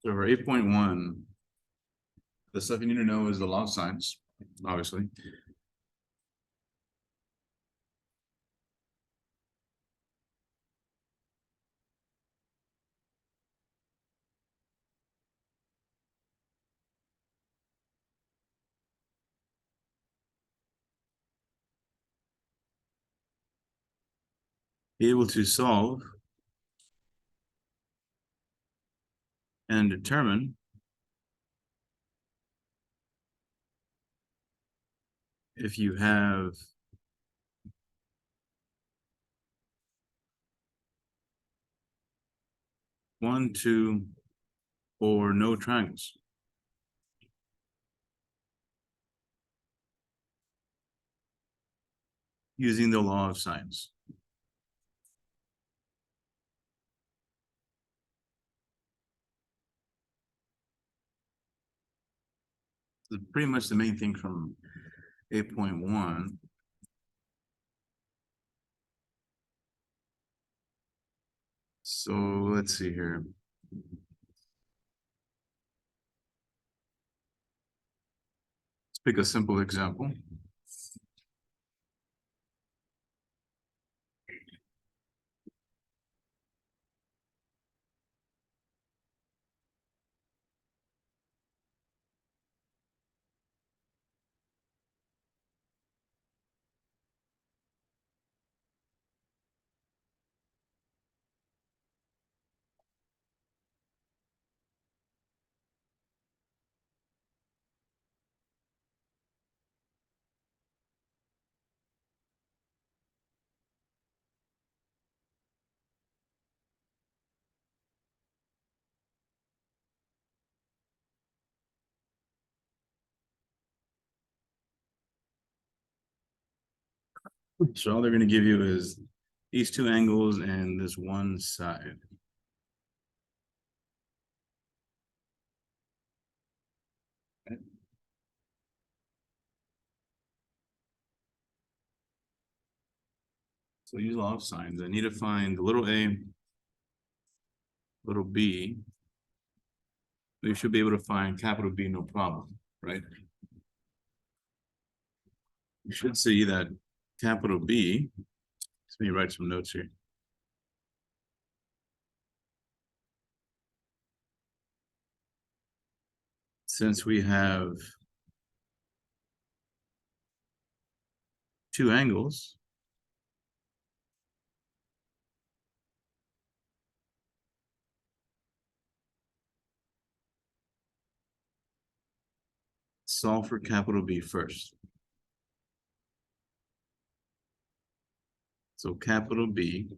So for 8.1, the stuff you need to know is the law of sines, obviously. Be able to solve and determine if you have one, two, or no triangles using the law of sines. So pretty much the main thing from 8.1. So let's see here. Let's pick a simple example. So all they're going to give you is these two angles and this one side. Okay. So use law of sines. I need to find the little a, little b. We should be able to find capital B, no problem, right? You should see that capital B, let me write some notes here. Since we have two angles, solve for capital B first. So capital B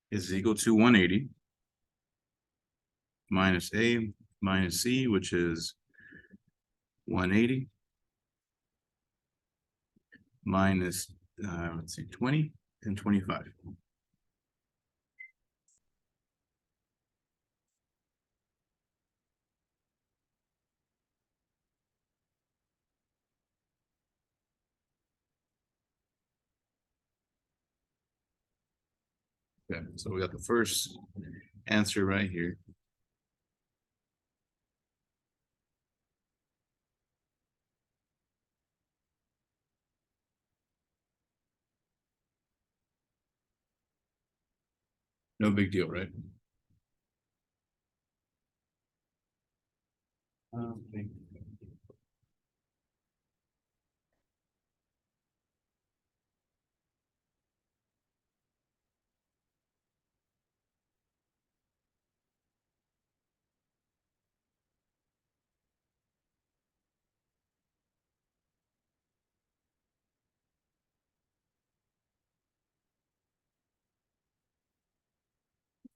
is equal to 180 minus A minus C, which is 180 minus, let's see, 20 and 25. Okay, so we got the first answer right here. No big deal, right? Okay.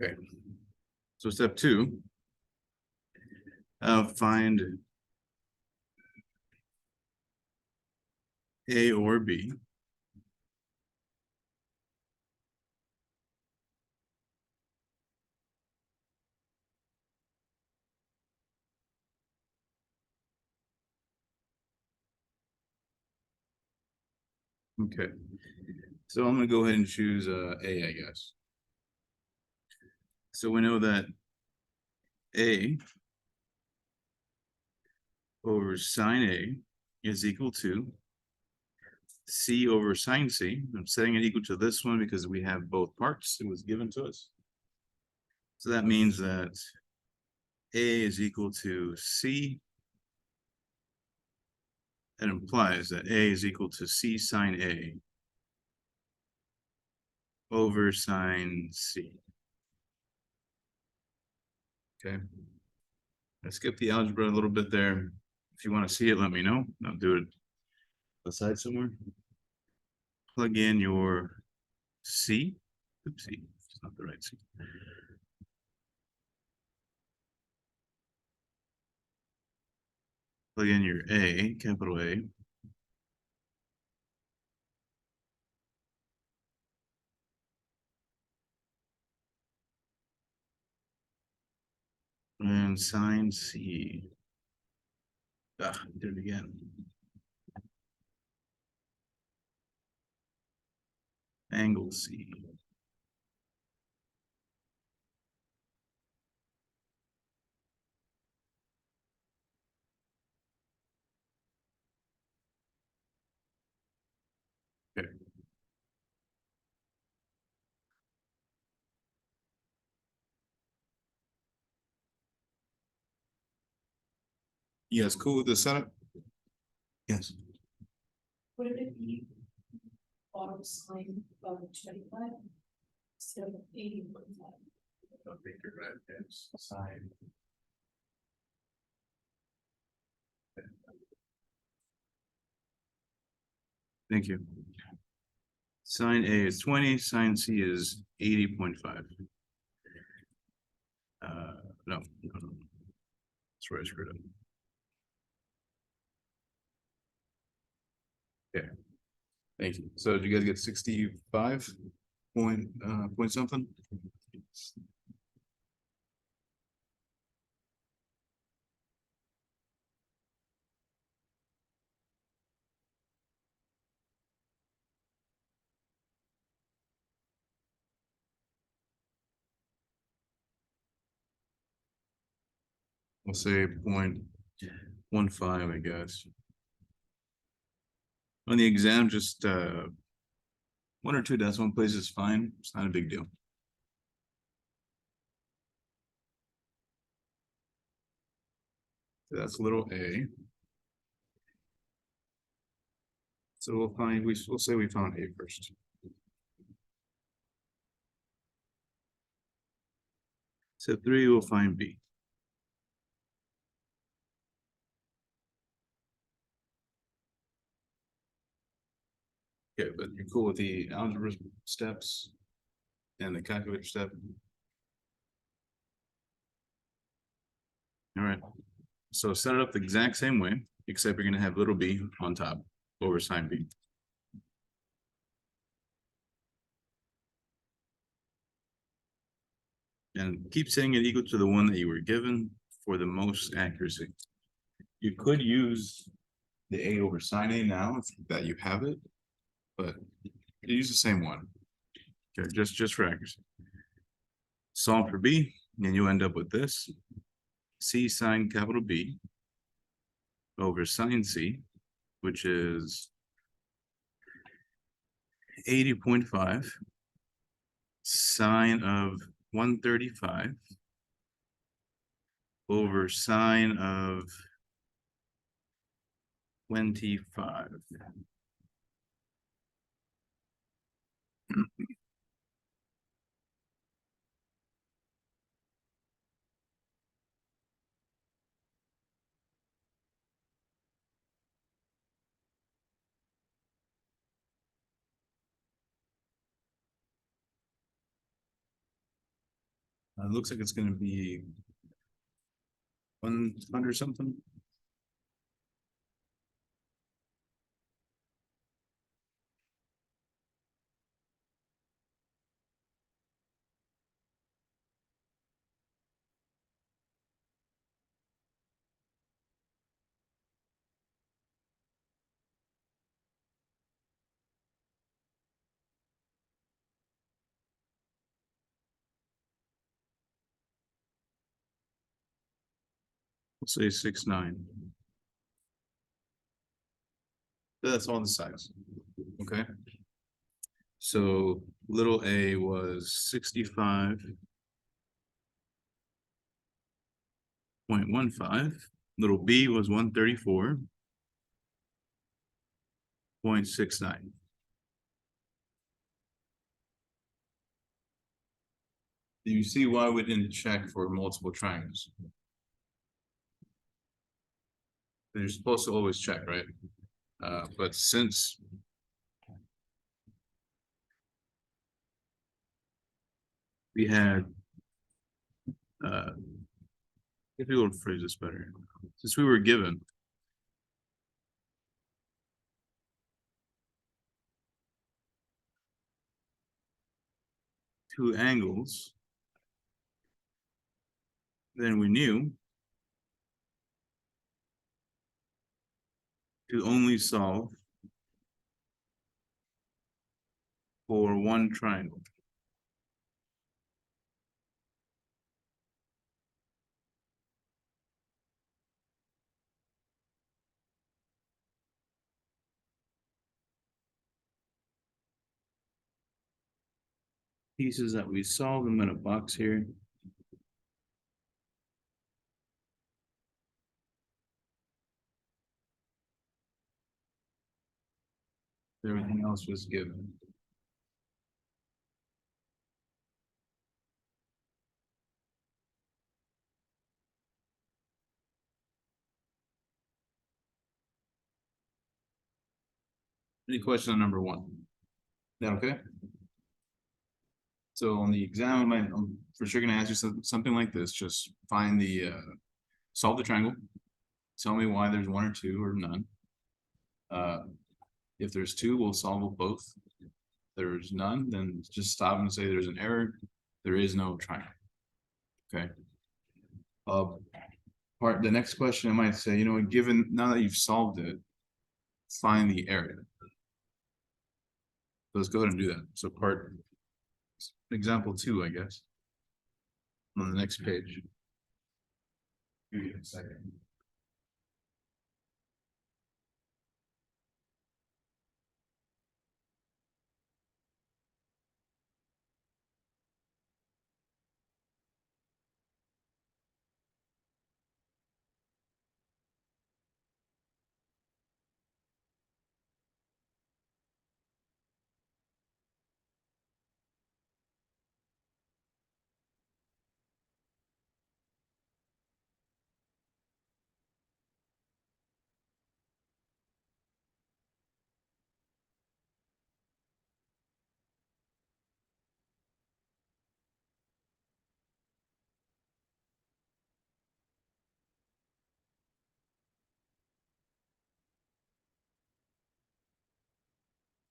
Okay. So step two, find A or B. Okay. So I'm going to go ahead and choose A, I guess. So we know that A over sine A is equal to C over sine C. I'm setting it equal to this one because we have both parts. It was given to us. So that means that A is equal to C. That implies that A is equal to C sine A over sine C. Okay. I skipped the algebra a little bit there. If you want to see it, let me know. I'll do it aside somewhere. Plug in your C. Oopsie, it's not the right C. Plug in your A, capital A. And sine C. Ah, did it again. Angle C. Okay. You guys cool with the setup? Yes. Would it be bottom sine of 25 instead of 80.5? I think you're right. Yes. Sine. Thank you. Sine A is 20, sine C is 80.5. No. That's where I screwed up. Okay. Thank you. So did you guys get 65 point something? We'll say 0.15, I guess. On the exam, just one or two decimal places is fine. It's not a big deal. So that's little a. So we'll say we found A first. So 3, we'll find B. Okay, but you're cool with the algebra steps and the calculator step? All right. So set it up the exact same way, except you're gonna have little b on top over sine B. And keep setting it equal to the one that you were given for the most accuracy. You could use the A over sine A now if that you have it, but you use the same one. Okay, just for accuracy. Solve for B, and you end up with this. C sine capital B over sine C, which is 80.5 sine of 135 over sine of 25. It looks like it's going to be 100 something. say 6.9. That's all the size. Okay. So little a was 65.15. Little b was 134.69. Do you see why we didn't check for multiple triangles? You're supposed to always check, right? But since we had, if you would phrase this better, since we were given two angles, then we knew to only solve for one triangle. Pieces that we solve them in a box here. Everything else was given. Any question on number one? That okay? So on the exam, I'm for sure gonna ask you something like this. Just find the solve the triangle. Tell me why there's one or two or none. If there's two, we'll solve both. If there's none, then just stop and say there's an error. There is no triangle. Okay. The next question I might say, you know, given now that you've solved it, find the area. Let's go ahead and do that. So example 2, I guess. On the next page. Give me a second.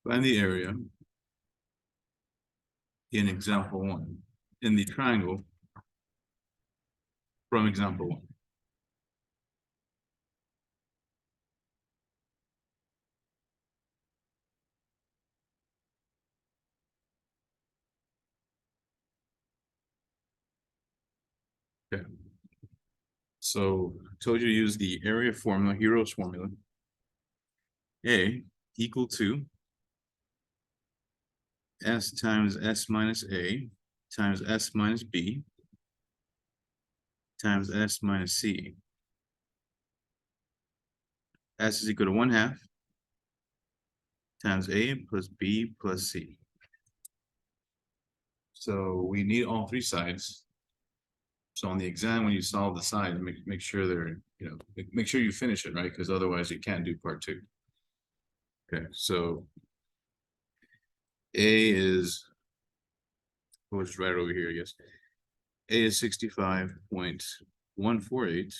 Find the area in example 1, in the triangle from example 1. Okay. So I told you to use the area formula, Hero's formula. A equal to S times S minus A times S minus B times S minus C. S is equal to 1/2 times A plus B plus C. So we need all three sides. So on the exam, when you solve the sides, make sure they're, you know, make sure you finish it, right? Because otherwise you can't do part 2. Okay, so A is, oh, it's right over here, I guess. A is 65.148.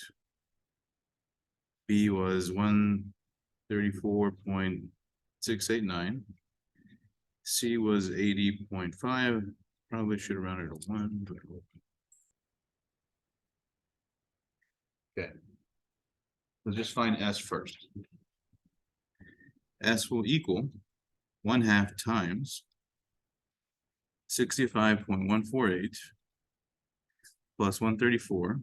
B was 134.689. C was 80.5. Probably should have rounded to 1, but okay. Let's just find S first. S will equal 1/2 times 65.148 plus 134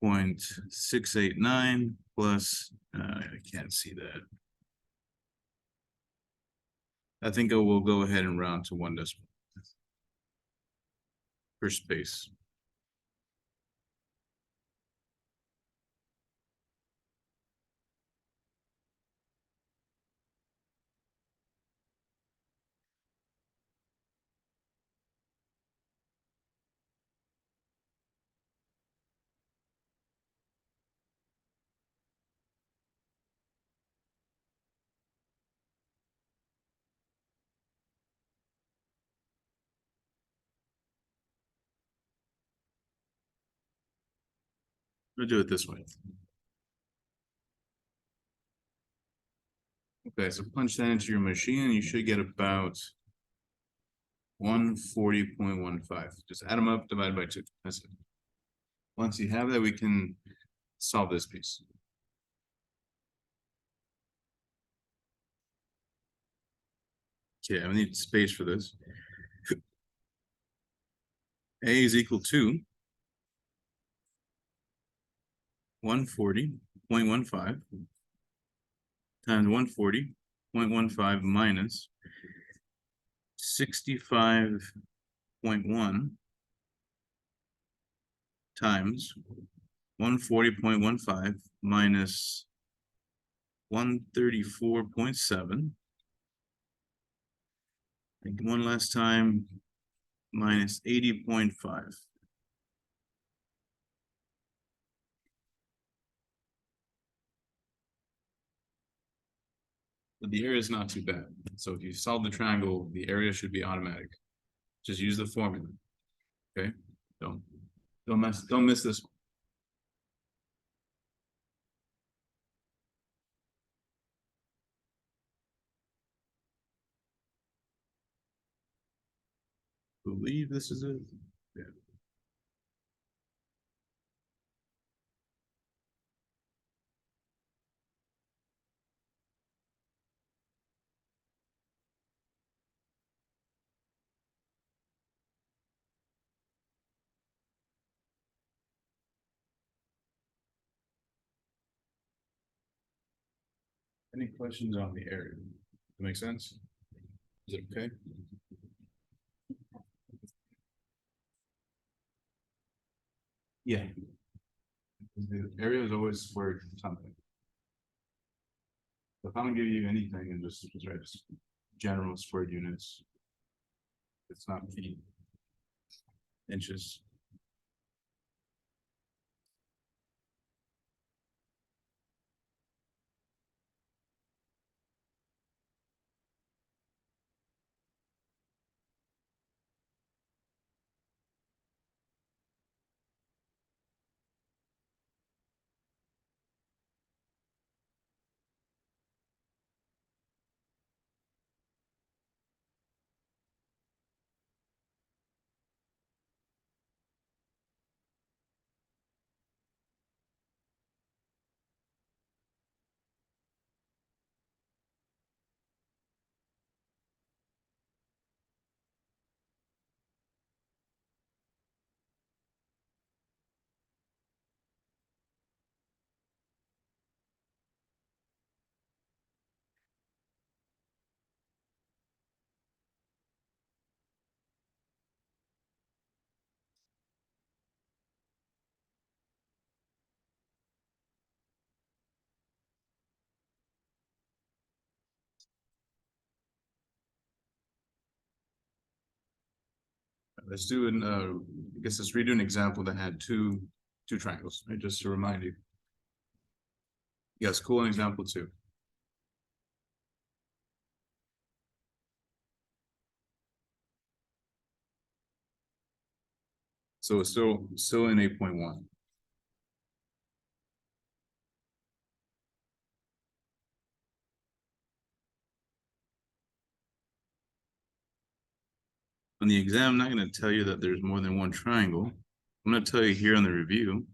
0.689 plus, I can't see that. I think I will go ahead and round to 1 decimal per space. We'll do it this way. Okay, so punch that into your machine and you should get about 140.15. Just add them up, divide by 2. That's it. Once you have that, we can solve this piece. Okay, I need space for this. A is equal to 140.15 times 140.15 minus 65.1 times 140.15 minus 134.7. And one last time, minus 80.5. But the area is not too bad. So if you solve the triangle, the area should be automatic. Just use the formula. Okay? Don't miss this one. Believe this is it. Yeah. Any questions on the area? That make sense? Is it okay? Yeah. The area is always squared something. So if I don't give you anything and just general squared units, it's not feet, inches. Let's do an I guess let's redo an example that had two triangles, right? Just to remind you. Yes, cool. An example 2. So it's still in 8.1. On the exam, I'm not going to tell you that there's more than one triangle. I'm going to tell you here on the review.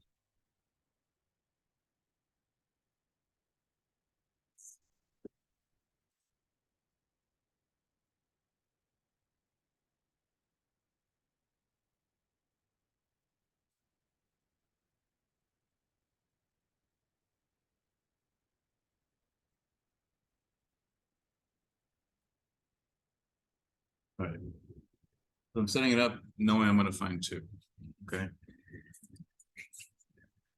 All right. So I'm setting it up knowing I'm gonna find two, okay?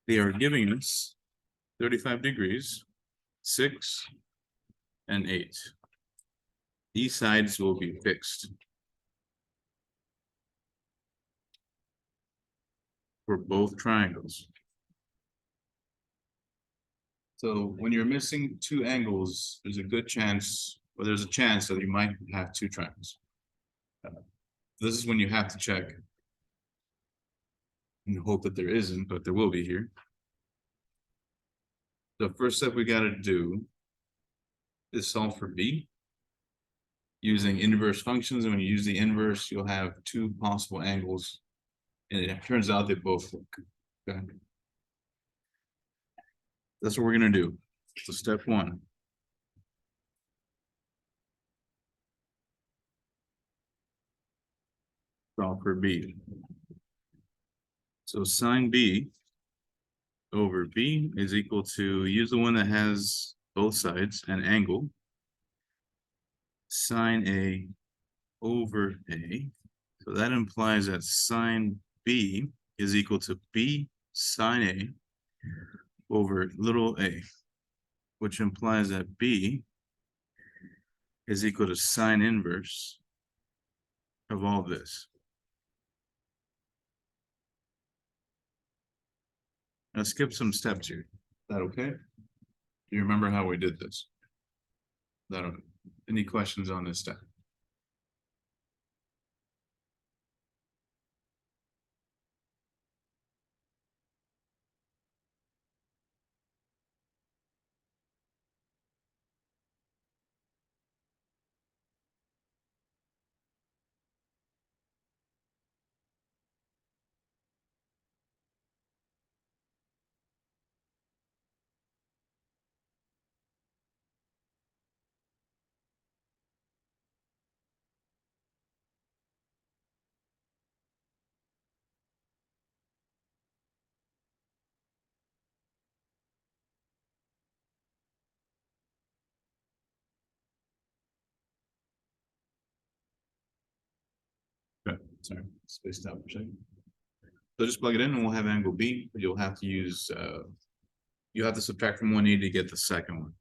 They are giving us 35 degrees, 6, and 8. These sides will be fixed for both triangles. So when you're missing two angles, there's a good chance, or there's a chance that you might have two triangles. This is when you have to check and hope that there isn't, but there will be here. The first step we gotta do is solve for B using inverse functions. And when you use the inverse, you'll have two possible angles. And it turns out they both work. Okay. That's what we're gonna do. So step one. Solve for B. So sine B over B is equal to, use the one that has both sides, an angle. Sine A over A. So that implies that sine B is equal to B sine A over little a, which implies that B is equal to sine inverse of all of this. Now skip some steps here. Is that okay? Do you remember how we did this? Is that okay? Any questions on this step? Okay, sorry, spaced out for a second. So just plug it in and we'll have angle B, but you'll have to use, you have to subtract from 180 to get the second one.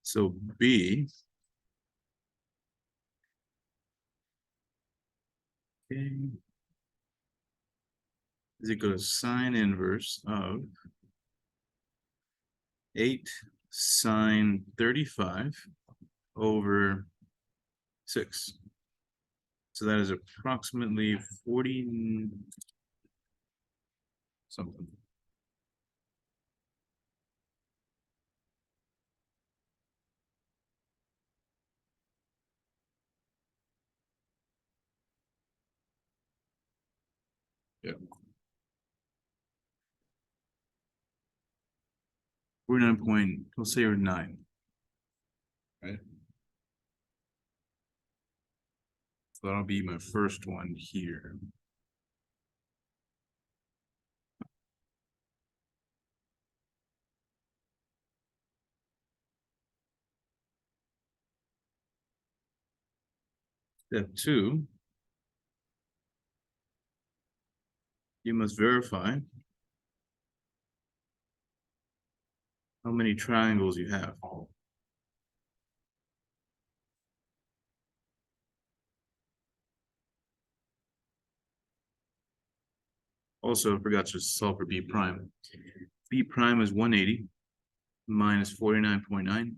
So B, okay, is equal to sine inverse of 8 sine 35 over 6. So that is approximately 40 something. Yeah. 49 point, let's say 9. Right? So that'll be my first one here. Step 2, you must verify how many triangles you have. Also, I forgot to solve for B prime. B prime is 180 minus 49.9.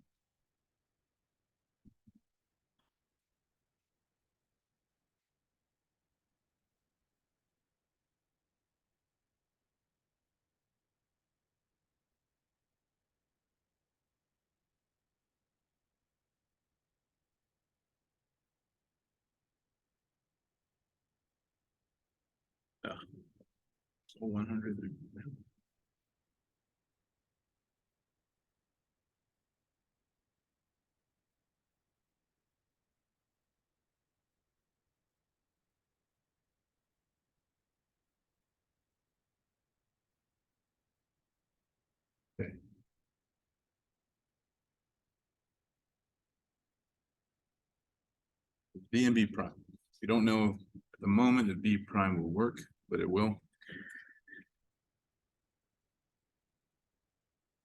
So 100. Okay. B and B prime. You don't know at the moment if B prime will work, but it will.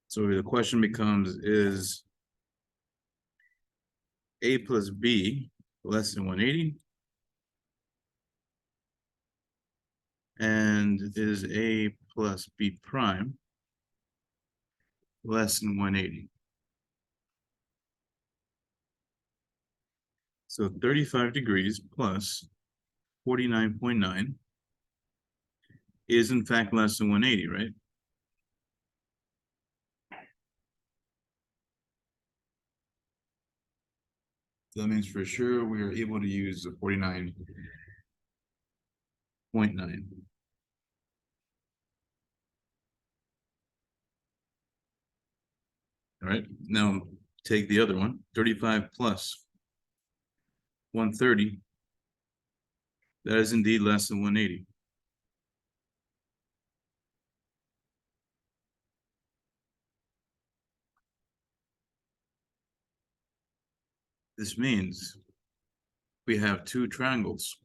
So the question becomes, is A plus B less than 180? And is A plus B prime less than 180? So 35 degrees plus 49.9 is in fact less than 180, right? That means for sure we are able to use the 49.9. All right, now take the other one, 35 plus 130. That is indeed less than 180. This means we have two triangles.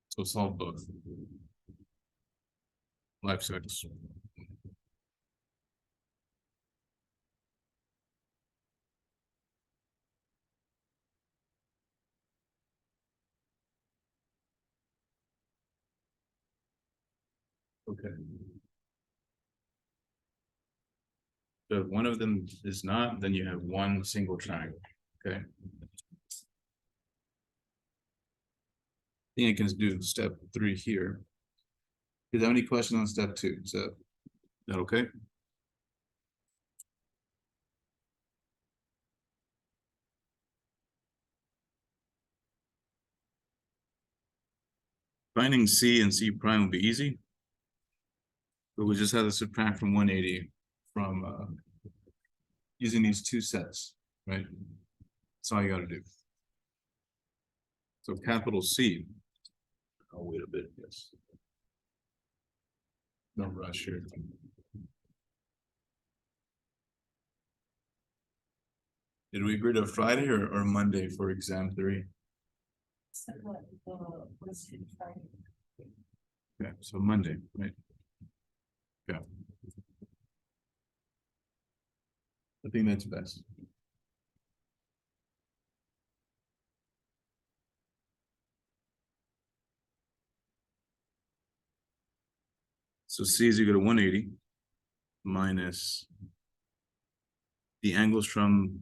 So solve both. 5, 6. Okay. So if one of them is not, then you have one single triangle, okay? I think I can do step 3 here. Do you have any questions on step 2? Is that okay? Finding C and C prime will be easy. But we just have to subtract from 180 from using these two sets, right? That's all you gotta do. So capital C. I'll wait a bit, yes. No rush here. Did we agree to Friday or Monday for exam 3? So what, was it Friday? Okay, so Monday, right? Yeah. I think that's best. So C is equal to 180 minus the angles from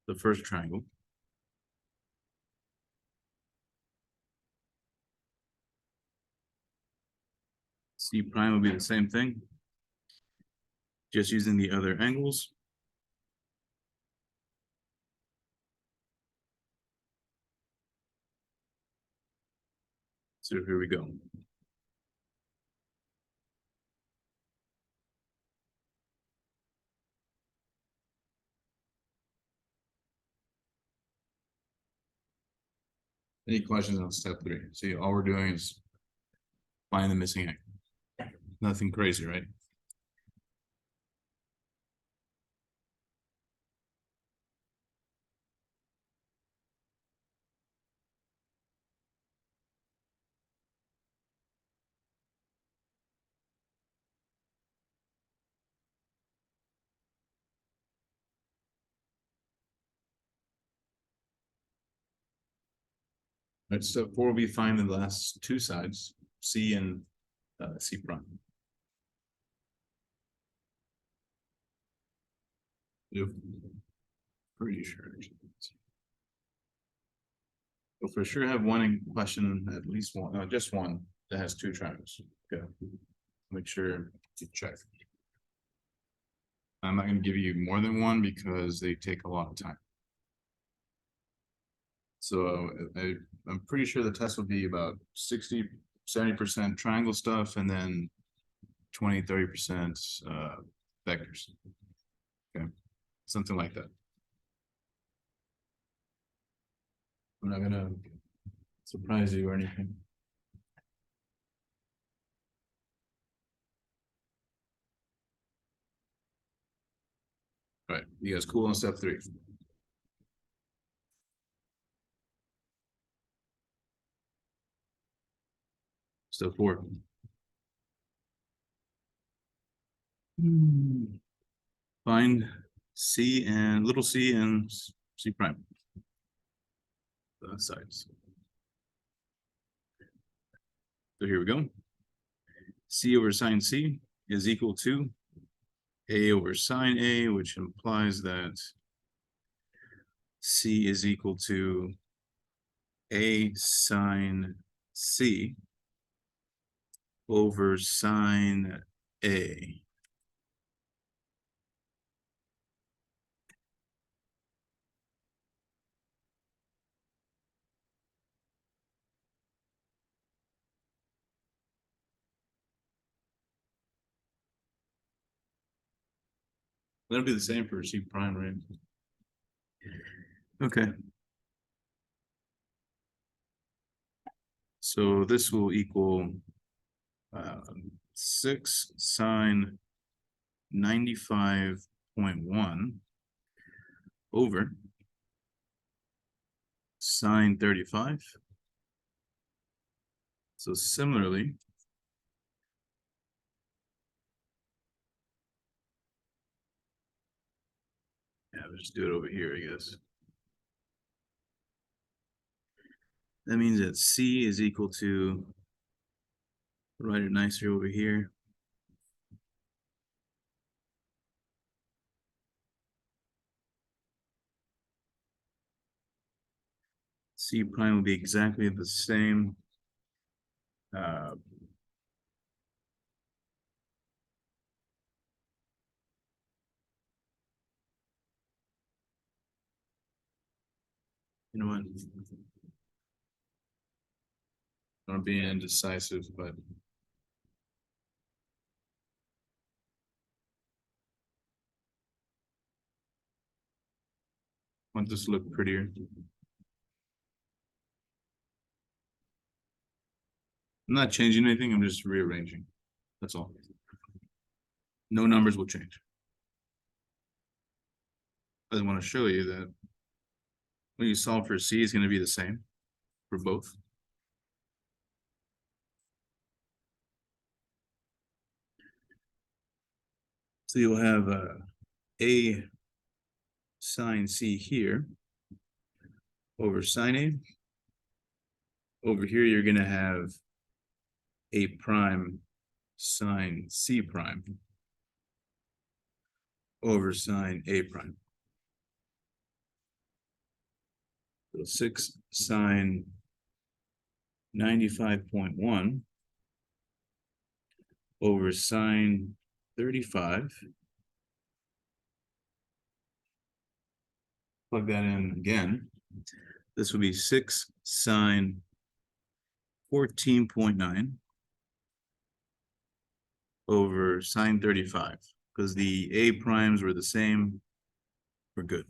the first triangle. C prime will be the same thing, just using the other angles. So here we go. Any questions on step 3? See, all we're doing is find the missing angle. Nothing crazy, right? Right, step 4 will be find the last two sides, C and C prime. Yep. Pretty sure. We'll for sure have one in question, at least one, just one that has two triangles. Okay. Make sure to check. I'm not gonna give you more than one because they take a lot of time. So I'm pretty sure the test will be about 60-70% triangle stuff and then 20-30% vectors. Okay, something like that. I'm not gonna surprise you or anything. All right, you guys cool on step 3? Step 4. Find C and little c and C prime. Both sides. So here we go. C over sine C is equal to A over sine A, which implies that C is equal to A sine C over sine A. That'll be the same for C prime, right? Okay. So this will equal 6 sine 95.1 over sine 35. So similarly, yeah, we'll just do it over here, I guess. That means that C is equal to, write it nicer over here. C prime will be exactly the same. You know what? I'm being indecisive, but I want this to look prettier. I'm not changing anything, I'm just rearranging. That's all. No numbers will change. I just want to show you that when you solve for C, it's going to be the same for both. So you'll have A sine C here over sine A. Over here, you're going to have A prime sine C prime over sine A prime. So 6 sine 95.1 over sine 35. Plug that in again. This would be 6 sine 14.9 over sine 35, because the A primes were the same. We're good.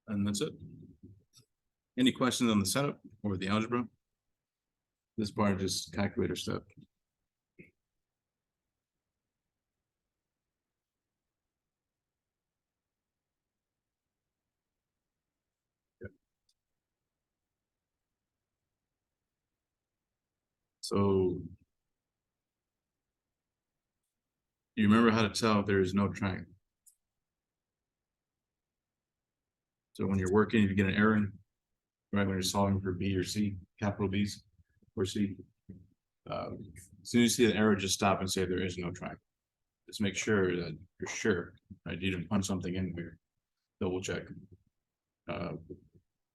And that's it. Any questions on the setup or the algebra? This part is just calculator stuff. So you remember how to tell if there is no triangle? So when you're working, if you get an error, right, when you're solving for B or C, capital B's or C, as soon as you see an error, just stop and say there is no triangle. Just make sure that you're sure, right? You didn't punch something in weird. Double check.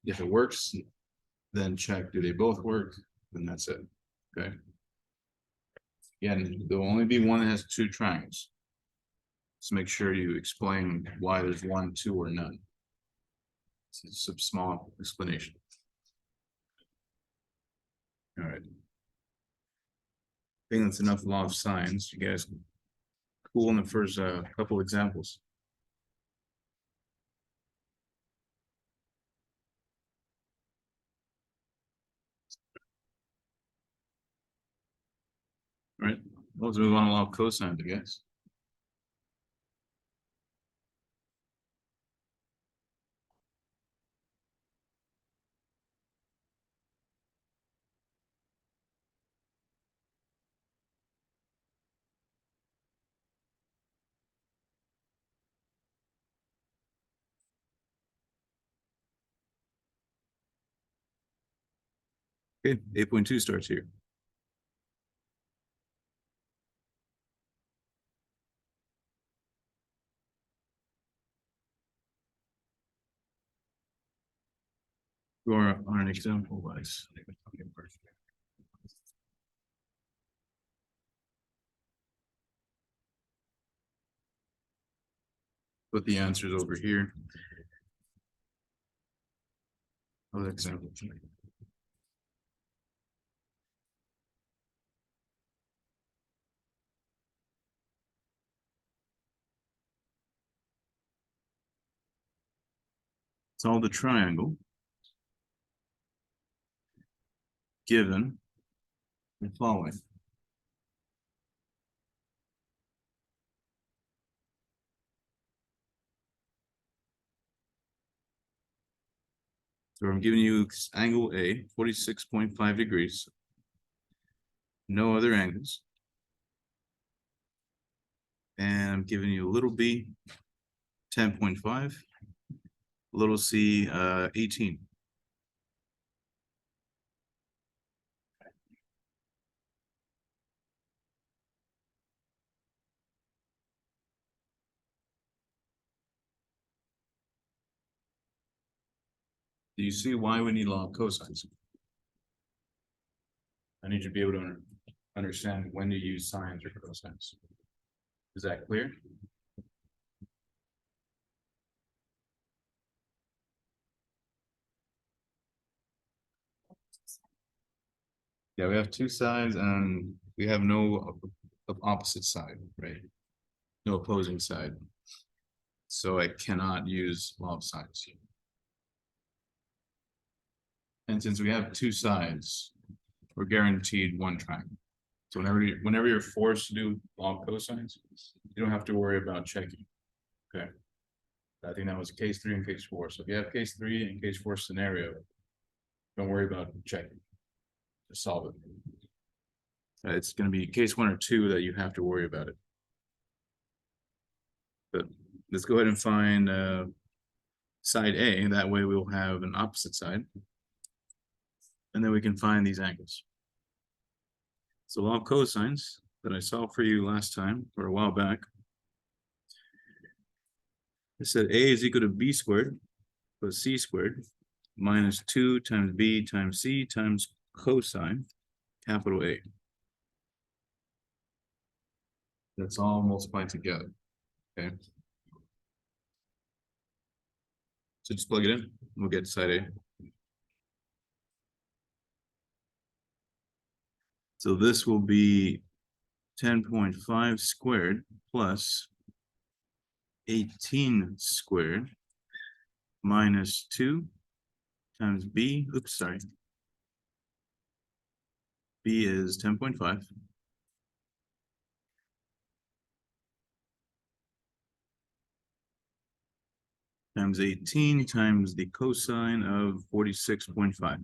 If it works, then check, do they both work? Then that's it, okay? Again, there'll only be one that has two triangles. So make sure you explain why there's one, two, or none. It's a small explanation. All right. I think that's enough law of sines. You guys cool in the first couple examples. All right, let's move on to law of cosines, I guess. Okay, 8.2 starts here. Or on an example wise. Put the answers over here. Other example. Solve the triangle given the following. So I'm giving you angle A, 46.5 degrees. No other angles. And I'm giving you a little b, 10.5, little c, 18. Do you see why we need law of cosines? I need you to be able to understand when to use sines or cosines. Is that clear? Yeah, we have two sides and we have no opposite side, right? No opposing side. So I cannot use law of sines. And since we have two sides, we're guaranteed one triangle. So whenever you're forced to do law of cosines, you don't have to worry about checking. Okay. I think that was case 3 and case 4. So if you have case 3 and case 4 scenario, don't worry about checking. Just solve it. It's going to be case 1 or 2 that you have to worry about it. But let's go ahead and find side A. That way we'll have an opposite side. And then we can find these angles. So law of cosines that I saw for you last time or a while back. It said A is equal to B squared plus C squared minus 2 times B times C times cosine capital A. That's all multiplied together. Okay. So just plug it in. We'll get side A. So this will be 10.5 squared plus 18 squared minus 2 times B. Oops, sorry. B is 10.5. Times 18 times the cosine of 46.5.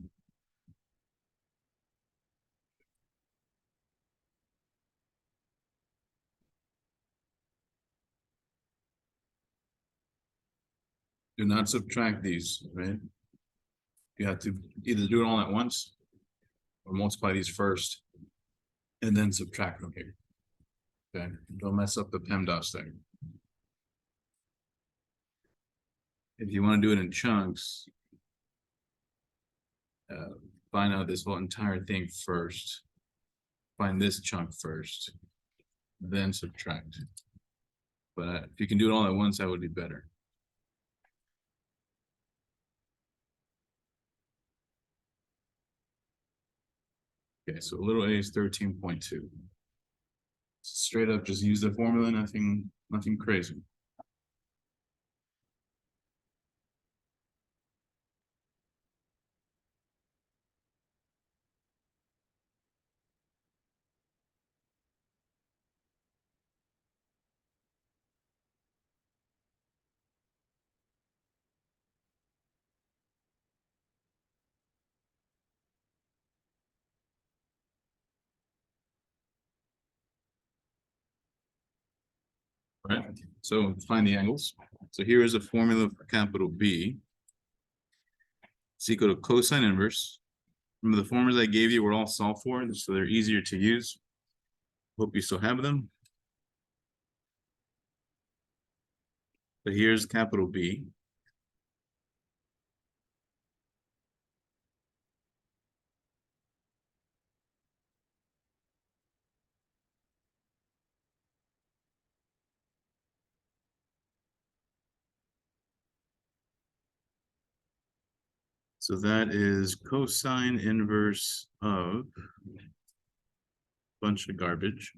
Do not subtract these, right? You have to either do it all at once or multiply these first and then subtract from here. Okay, don't mess up the PEMDAS thing. If you want to do it in chunks, find out this whole entire thing first. Find this chunk first, then subtract. But if you can do it all at once, that would be better. Okay, so little a is 13.2. Straight up, just use the formula, nothing crazy. Right, so find the angles. So here is a formula for capital B. It's equal to cosine inverse. Remember the formulas I gave you were all solved for, so they're easier to use. Hope you still have them. But here's capital B. So that is cosine inverse of bunch of garbage.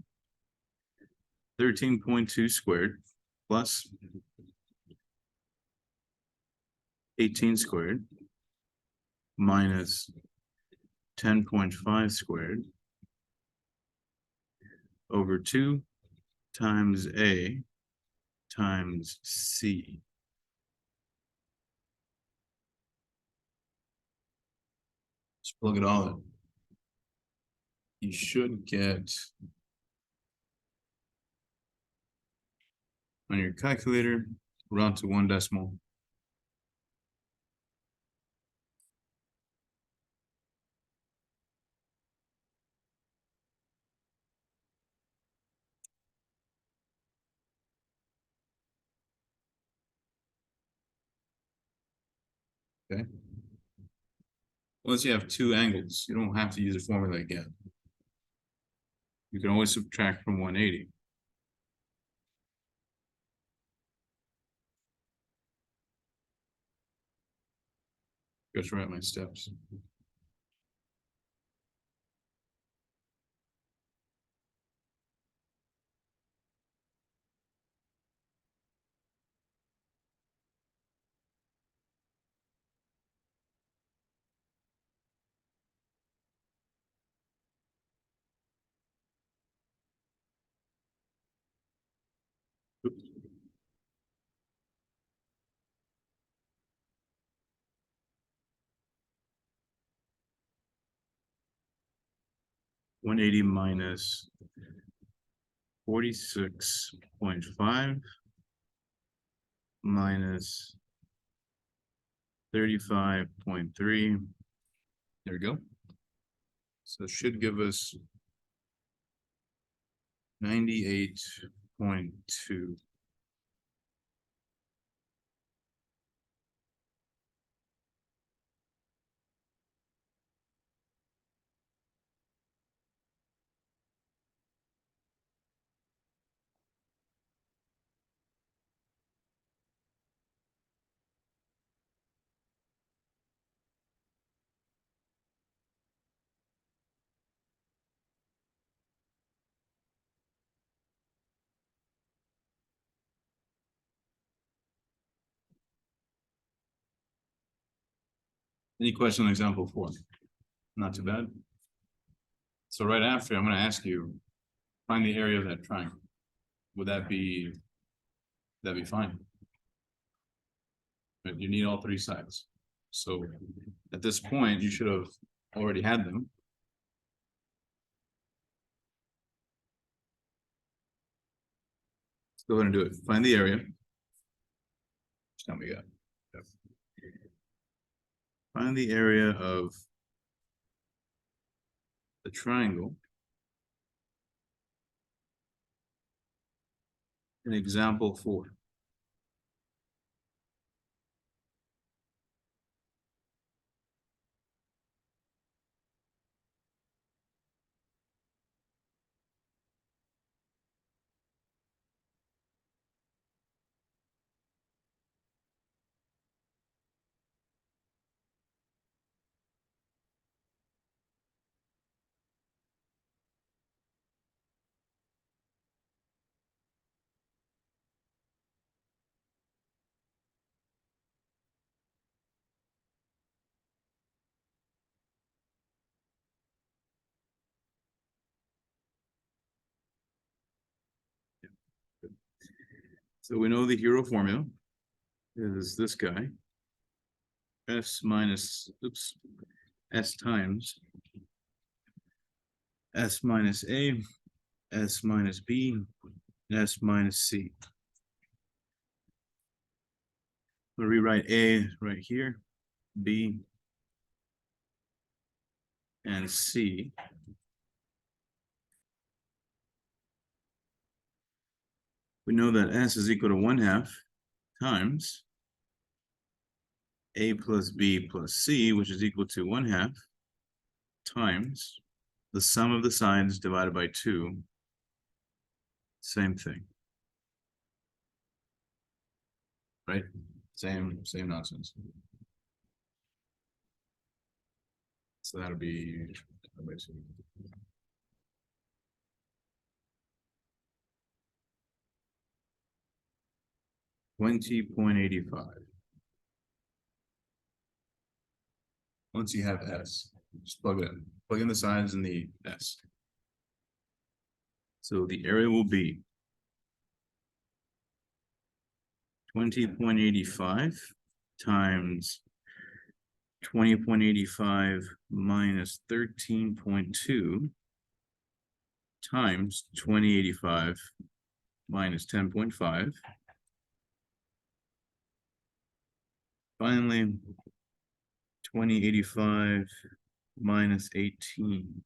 13.2 squared plus 18 squared minus 10.5 squared over 2 times A times C. Just plug it all in. You should get on your calculator, round to 1 decimal. Okay. Once you have 2 angles, you don't have to use the formula again. You can always subtract from 180. Just write my steps. Oops. $180 minus 46.5 minus 35.3. There we go. So it should give us 98.2. Any question on example 4? Not too bad. So right after, I'm going to ask you, find the area of that triangle. Would that be fine? But you need all 3 sides. So at this point, you should have already had them. Let's go ahead and do it. Find the area. Tell me that. Find the area of the triangle in example 4. So we know the hero formula is this guy. S minus, oops, S times S minus A, S minus B, S minus C. We'll rewrite A right here, B, and C. We know that S is equal to 1/2 times A plus B plus C, which is equal to 1/2 times the sum of the sides divided by 2. Same thing. Right? Same nonsense. So that'll be 20.85. Once you have S, just plug it in. Plug in the sides in the S. So the area will be 20.85 times 20.85 minus 13.2 times 20.85 minus 10.5. Finally, 20.85 minus 18.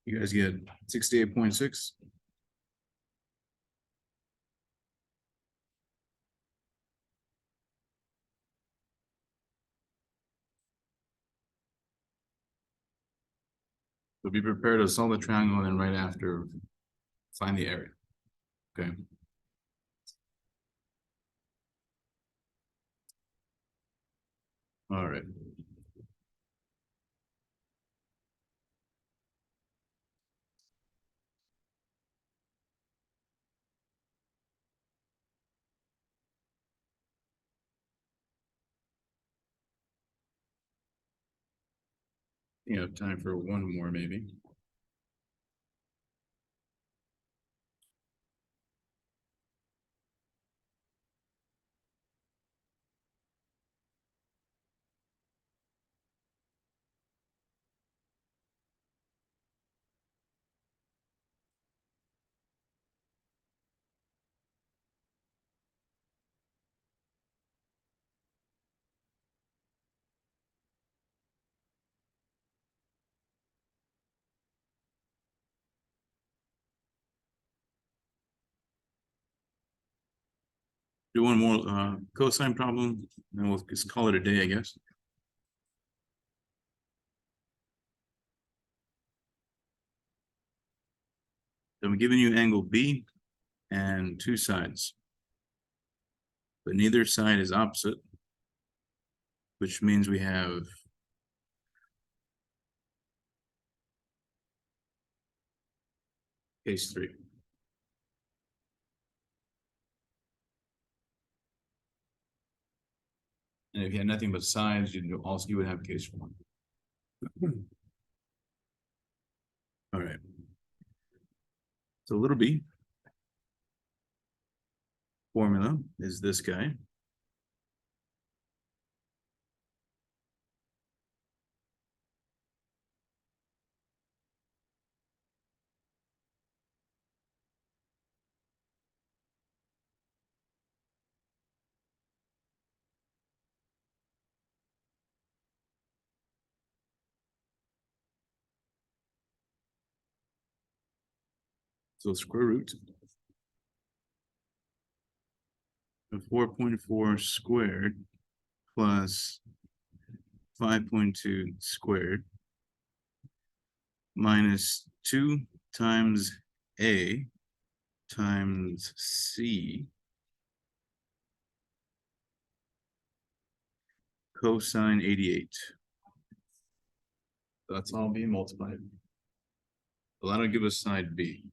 You guys get 68.6. So be prepared to solve the triangle and then right after find the area. Okay. All right. You have time for one more, maybe. Do one more cosine problem, and we'll just call it a day, I guess. So I'm giving you angle B and two sides, but neither side is opposite, which means we have case 3. And if you had nothing but sides, you would have case 1. All right. So little b formula is this guy. So square root of 4.4 squared plus 5.2 squared minus 2 times A times C cosine 88. That's all being multiplied. Well, that'll give us side B.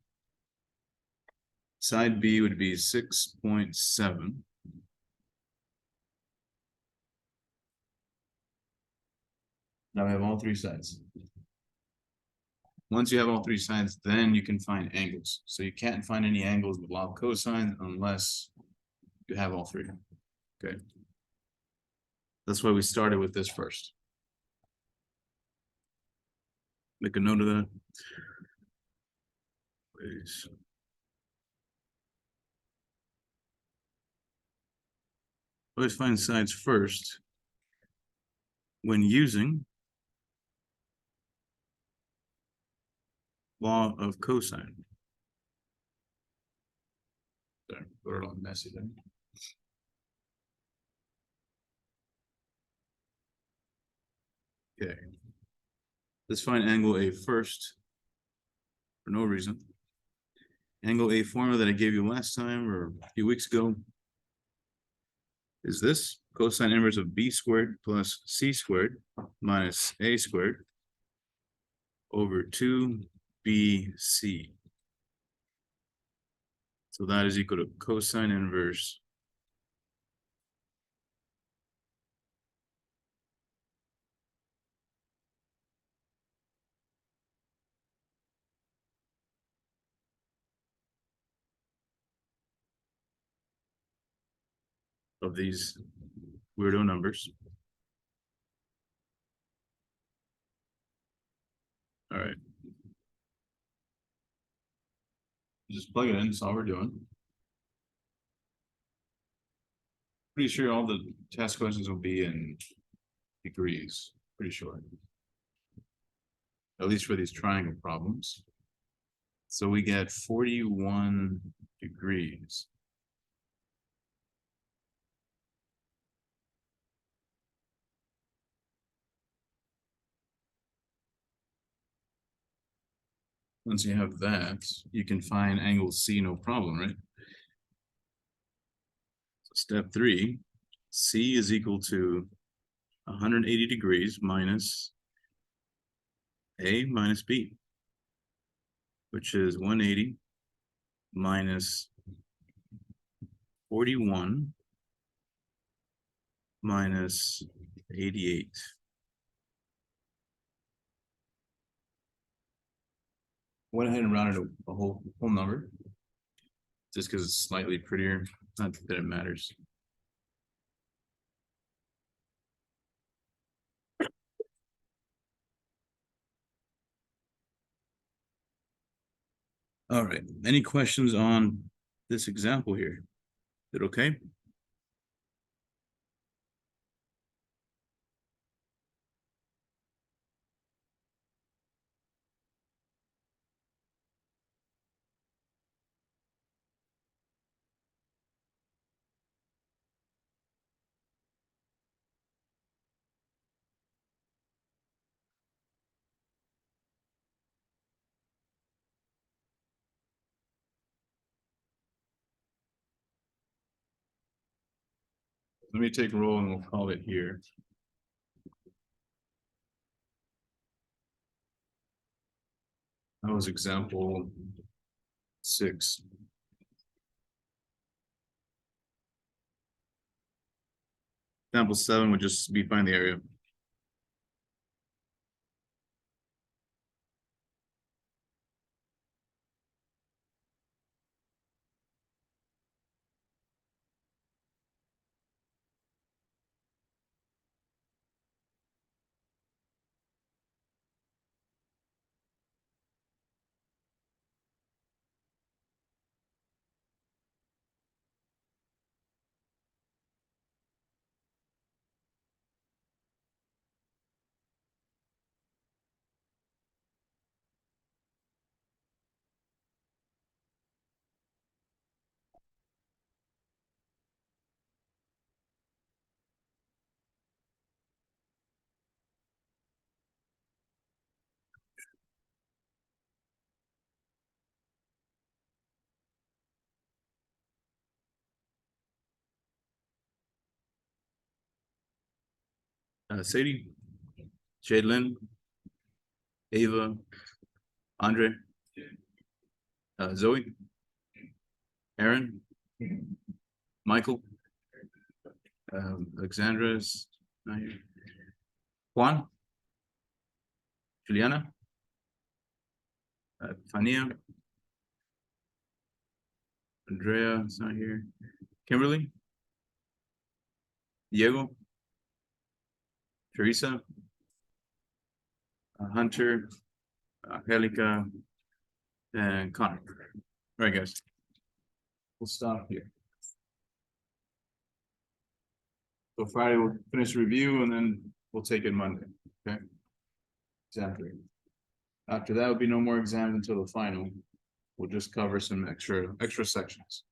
Side B would be 6.7. Now we have all three sides. Once you have all three sides, then you can find angles. So you can't find any angles with log cosine unless you have all three. Okay. That's why we started with this first. Make a note of that. Please. Always find sides first when using law of cosine. Sorry, put it all messy there. Okay. Let's find angle A first for no reason. Angle A formula that I gave you last time or a few weeks ago is this cosine inverse of B squared plus C squared minus A squared over 2BC. So that is equal to cosine inverse of these weirdo numbers. All right. Just plug it in, that's all we're doing. Pretty sure all the test questions will be in degrees, pretty sure. At least for these triangle problems. So we get 41 degrees. Once you have that, you can find angle C, no problem, right? So step 3, C is equal to 180 degrees minus A minus B, which is 180 minus 41 minus 88. Went ahead and rounded a whole number. Just because it's slightly prettier, not that it matters. All right, any questions on this example here? Is it okay? Let me take a roll and we'll call it here. That was example 6. Example 7 would just be find the area. Sadie, Jadlyn, Ava, Andre, Zoe, Aaron, Michael, Alexandra's not here. Juan, Juliana, Fania, Andrea is not here. Kimberly, Diego, Teresa, Hunter, Angelica, and Connor. All right, guys. We'll stop here. So Friday we'll finish review and then we'll take it Monday. Okay. Exactly. After that will be no more exams until the final. We'll just cover some extra sections.